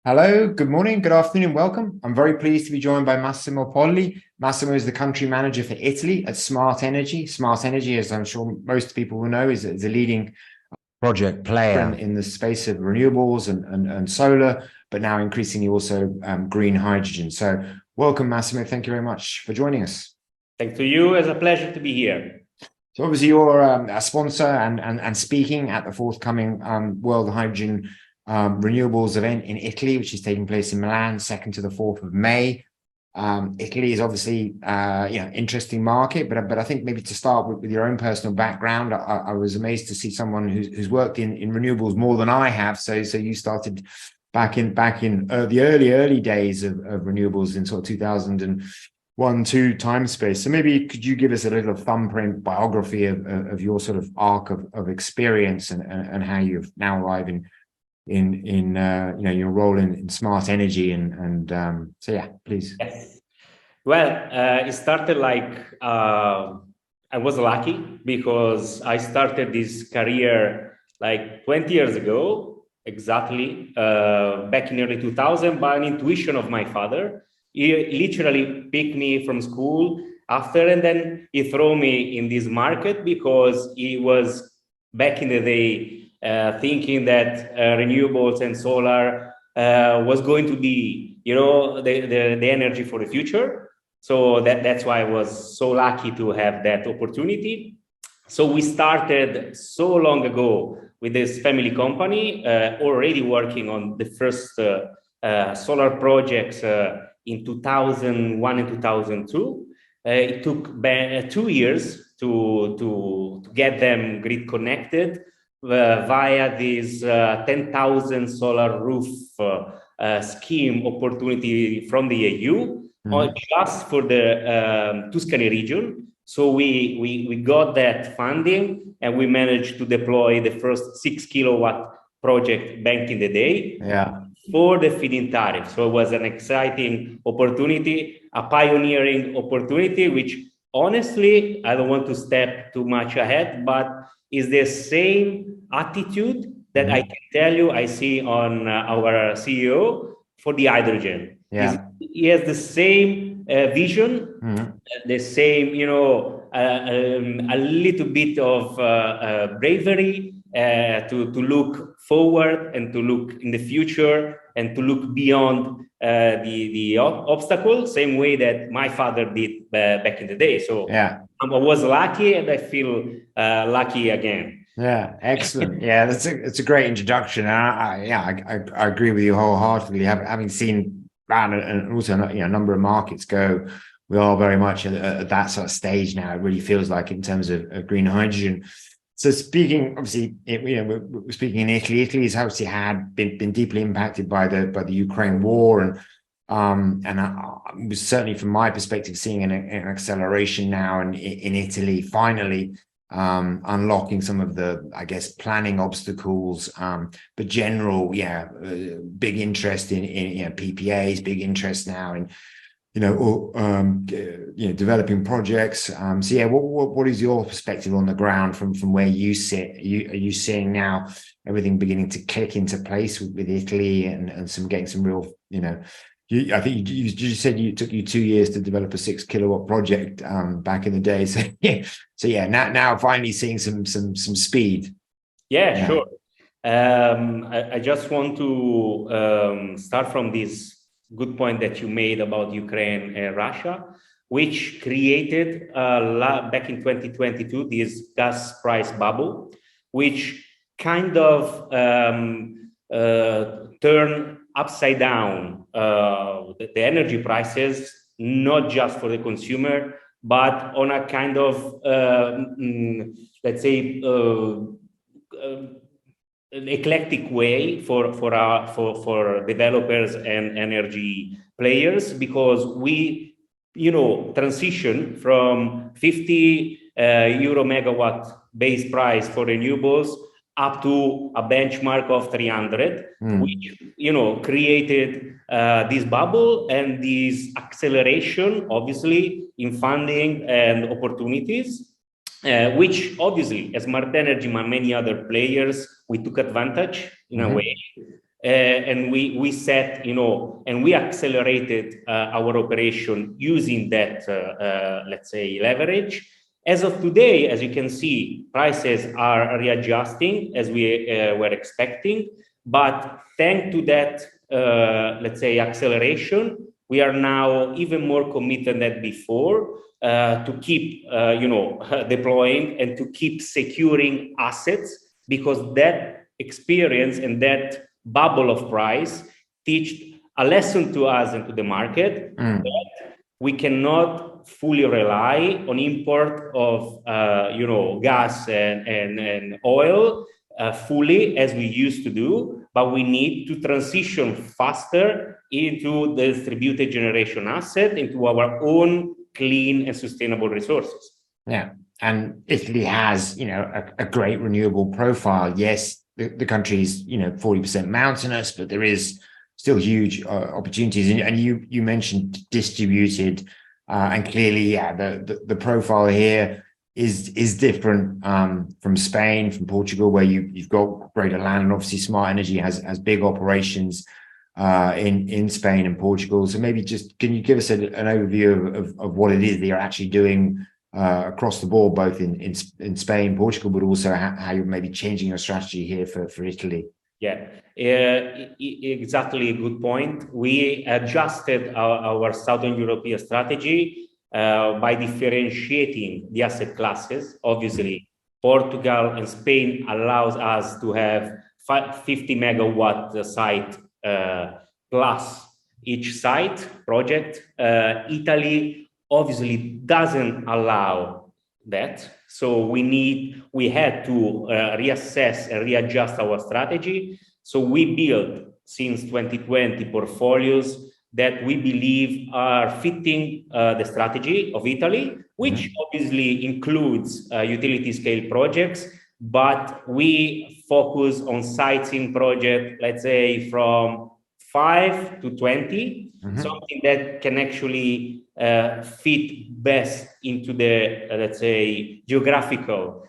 Hello, good morning, good afternoon, welcome. I'm very pleased to be joined by Massimo Poli. Massimo is the country manager for Italy at Smartenergy. Smartenergy, as I'm sure most people will know, is a leading project player in the space of renewables and solar, but now increasingly also green hydrogen. So welcome, Massimo. Thank you very much for joining us. Thanks to you. It's a pleasure to be here. So obviously you're a sponsor and speaking at the forthcoming World Hydrogen renewables event in Italy, which is taking place in Milan, 2nd to the 4th of May. Italy is obviously interesting market, but I think maybe to start with your own personal background, I was amazed to see someone who's worked in renewables more than I have. So you started back in the early days of renewables in sort of 2001-2 time space. So maybe could you give us a little thumbprint biography of your sort of arc of experience and how you've now arrived in your role in Smartenergy and so yeah, please. Yes. Well, it started like I was lucky because I started this career like 20 years ago, exactly, back in early 2000 by an intuition of my father. He literally picked me from school after, and then he threw me in this market because he was back in the day thinking that renewables and solar was going to be, the energy for the future. So that's why I was so lucky to have that opportunity. So we started so long ago with this family company, already working on the first solar projects in 2001 and 2002. It took 2 years to get them grid connected via this 10,000 solar roof scheme opportunity from the EU, just for the Tuscany region. So we got that funding and we managed to deploy the first 6 kilowatt project back in the day. Yeah. For the feed-in tariff. So it was an exciting opportunity, a pioneering opportunity, which honestly, I don't want to step too much ahead, but is the same attitude that I can tell you I see on our CEO for the hydrogen. Yeah. He has the same vision, the same, a little bit of bravery to look forward and to look in the future and to look beyond the obstacle, same way that my father did back in the day. So yeah, I was lucky and I feel lucky again. Yeah, excellent. Yeah, it's a great introduction. I agree with you wholeheartedly. Having seen that and also a number of markets go, we are very much at that sort of stage now. It really feels like in terms of green hydrogen. So speaking, obviously, we're speaking in Italy. Italy has obviously been deeply impacted by the Ukraine war, and I was certainly from my perspective seeing an acceleration now in Italy, finally unlocking some of the, I guess, planning obstacles, but general, big interest in PPAs, big interest now in developing projects. So yeah, what is your perspective on the ground from where you sit? Are you seeing now everything beginning to click into place with Italy and getting some real, I think you said it took you 2 years to develop a 6 kilowatt project back in the day. So yeah, now finally seeing some speed. Yeah, sure. I just want to start from this good point that you made about Ukraine and Russia, which created back in 2022 this gas price bubble, which kind of turned upside down the energy prices, not just for the consumer, but on a kind of let's say an eclectic way for developers and energy players, because we transition from 50 euro megawatt base price for renewables up to a benchmark of 300, which created this bubble and this acceleration, obviously, in funding and opportunities. Which obviously, as Smartenergy and many other players, we took advantage in a way. and we set, and we accelerated our operation using that, let's say, leverage. As of today, as you can see, prices are readjusting as we were expecting, but thanks to that, let's say, acceleration, we are now even more committed than before to keep, deploying and to keep securing assets, because that experience and that bubble of price teach a lesson to us and to the market that we cannot fully rely on import of gas and oil fully as we used to do, but we need to transition faster into the distributed generation asset, into our own clean and sustainable resources. Yeah, and Italy has, a great renewable profile. Yes, the country is, 40% mountainous, but there is still huge opportunities. And you mentioned distributed, and clearly, yeah, the profile here is different from Spain, from Portugal, where you've got greater land, and obviously Smartenergy has big operations in Spain and Portugal. So maybe just can you give us an overview of what it is that you're actually doing across the board, both in Spain, Portugal, but also how you're maybe changing your strategy here for Italy? Yeah, exactly a good point. We adjusted our Southern European strategy by differentiating the asset classes. Obviously, Portugal and Spain allows us to have 50 megawatt site plus each site project. Italy obviously doesn't allow that. So we had to reassess and readjust our strategy. So we built since 2020 portfolios that we believe are fitting the strategy of Italy, which obviously includes utility scale projects, but we focus on sites in project, let's say from 5 to 20, something that can actually fit best into the, let's say, geographical,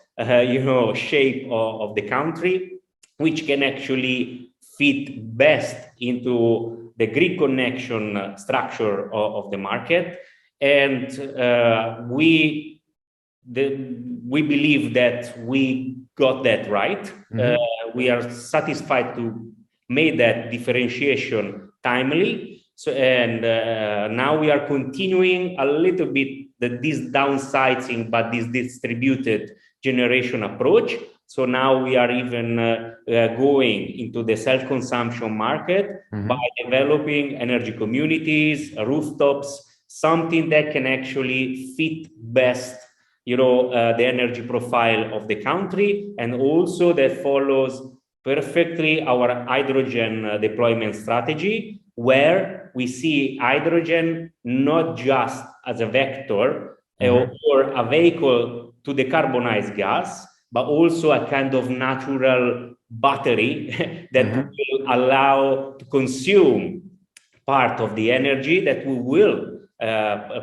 shape of the country, which can actually fit best into the grid connection structure of the market. And we believe that we got that right. We are satisfied to make that differentiation timely. So, and now we are continuing a little bit this downsizing, but this distributed generation approach. So now we are even going into the self-consumption market by developing energy communities, rooftops, something that can actually fit best, the energy profile of the country, and also that follows perfectly our hydrogen deployment strategy, where we see hydrogen not just as a vector or a vehicle to decarbonize gas, but also a kind of natural battery that will allow to consume part of the energy that we will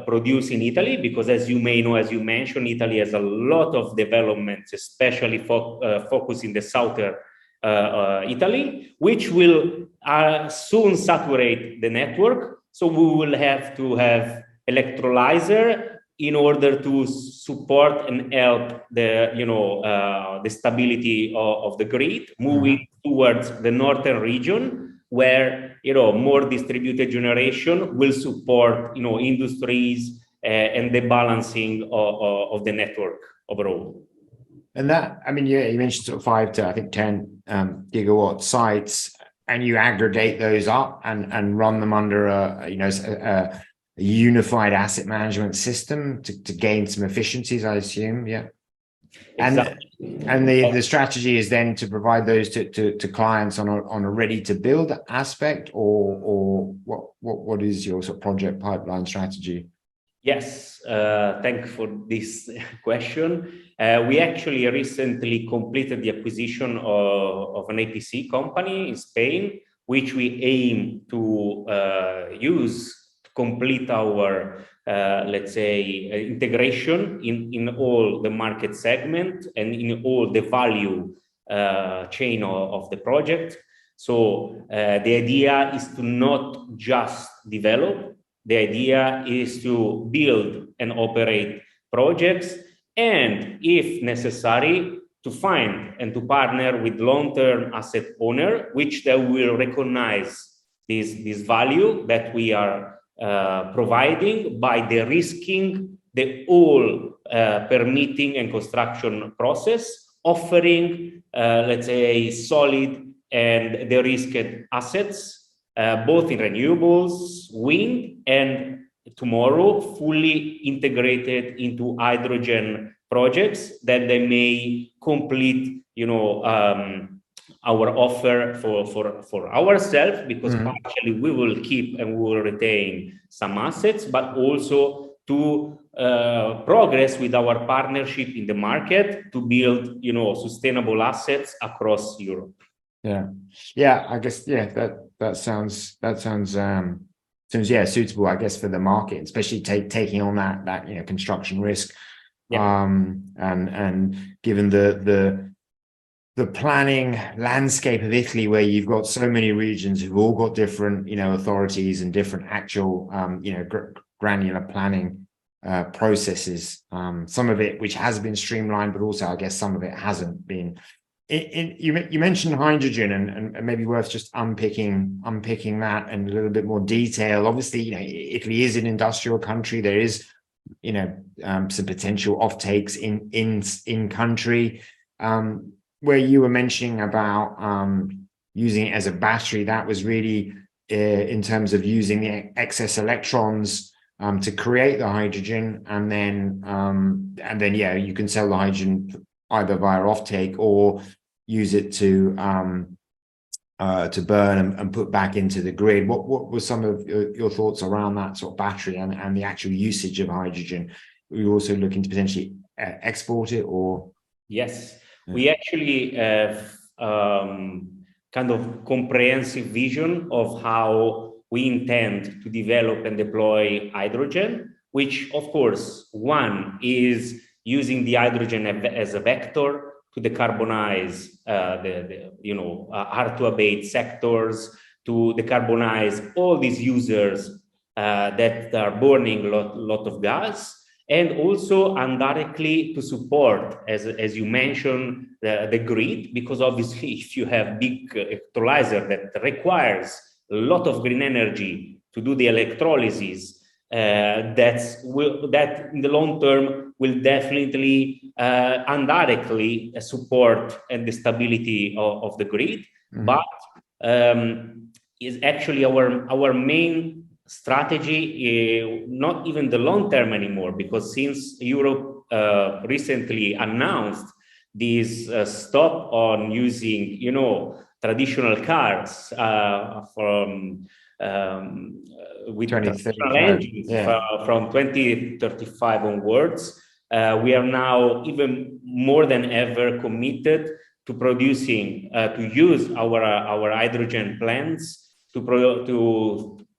produce in Italy, because as you may know, as you mentioned, Italy has a lot of developments, especially focused in the southern Italy, which will soon saturate the network. So we will have to have electrolyzer in order to support and help the stability of the grid, moving towards the northern region, where more distributed generation will support industries and the balancing of the network overall. And that, I mean, you mentioned sort of 5 to I think 10 gigawatt sites, and you aggregate those up and run them under a unified asset management system to gain some efficiencies, I assume. Yeah. Exactly. And the strategy is then to provide those to clients on a ready to build aspect, or what is your sort of project pipeline strategy? Yes, thank you for this question. We actually recently completed the acquisition of an APC company in Spain, which we aim to use to complete our, let's say, integration in all the market segment and in all the value chain of the project. So the idea is to not just develop. The idea is to build and operate projects, and if necessary, to find and to partner with long-term asset owner, which they will recognize this value that we are providing by de-risking the whole permitting and construction process, offering, let's say, solid and de-risked assets, both in renewables, wind, and tomorrow fully integrated into hydrogen projects that they may complete, our offer for ourselves, because partially we will keep and we will retain some assets, but also to progress with our partnership in the market to build, sustainable assets across Europe. Yeah, I guess that sounds suitable, I guess, for the market, especially taking on that construction risk. And given the planning landscape of Italy, where you've got so many regions who've all got different authorities and different actual granular planning processes, some of it which has been streamlined, but also I guess some of it hasn't been. You mentioned hydrogen, and maybe worth just unpicking that in a little bit more detail. Obviously, Italy is an industrial country. There is some potential offtakes in country. Where you were mentioning about using it as a battery, that was really in terms of using the excess electrons to create the hydrogen, and then you can sell the hydrogen either via offtake or use it to burn and put back into the grid. What were some of your thoughts around that sort of battery and the actual usage of hydrogen? Were you also looking to potentially export it, or? Yes, we actually have kind of comprehensive vision of how we intend to develop and deploy hydrogen, which of course, one is using the hydrogen as a vector to decarbonize hard to abate sectors, to decarbonize all these users that are burning a lot of gas, and also indirectly to support, as you mentioned, the grid, because obviously if you have big electrolyzer that requires a lot of green energy to do the electrolysis, that in the long term will definitely indirectly support and the stability of the grid. But is actually our main strategy, not even the long term anymore, because since Europe recently announced this stop on using traditional cars with traditional engines from 2035 onwards, we are now even more than ever committed to producing, to use our hydrogen plants to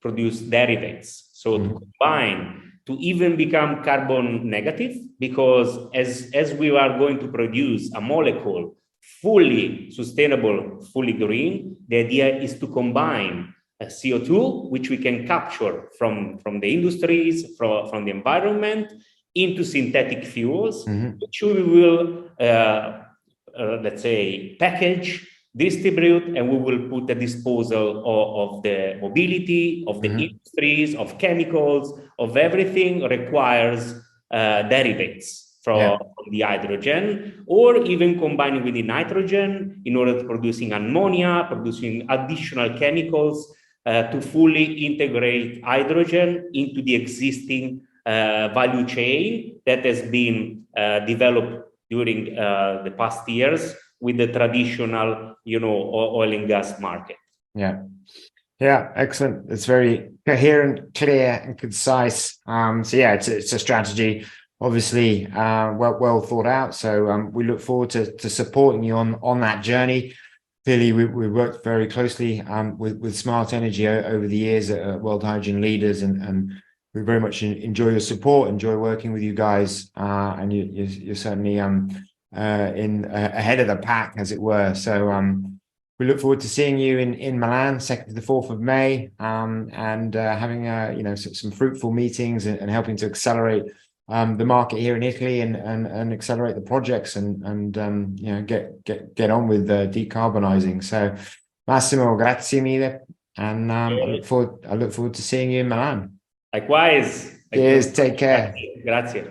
produce derivatives. So to combine, to even become carbon negative, because as we are going to produce a molecule fully sustainable, fully green, the idea is to combine CO2, which we can capture from the industries, from the environment, into synthetic fuels, which we will, let's say, package, distribute, and we will put at disposal of the mobility, of the industries, of chemicals, of everything requires derivatives from the hydrogen, or even combining with the nitrogen in order to producing ammonia, producing additional chemicals to fully integrate hydrogen into the existing value chain that has been developed during the past years with the traditional, oil and gas market. Yeah, excellent. It's very coherent, clear, and concise. It's a strategy, obviously, well thought out. So we look forward to supporting you on that journey. Clearly, we worked very closely with Smartenergy over the years at World Hydrogen Leaders, and we very much enjoy your support, enjoy working with you guys, and you're certainly ahead of the pack, as it were. So we look forward to seeing you in Milan, 2nd to the 4th of May, and having some fruitful meetings and helping to accelerate the market here in Italy and accelerate the projects and get on with decarbonizing. So, Massimo, grazie mille, and I look forward to seeing you in Milan. Likewise. Cheers. Take care. Grazie.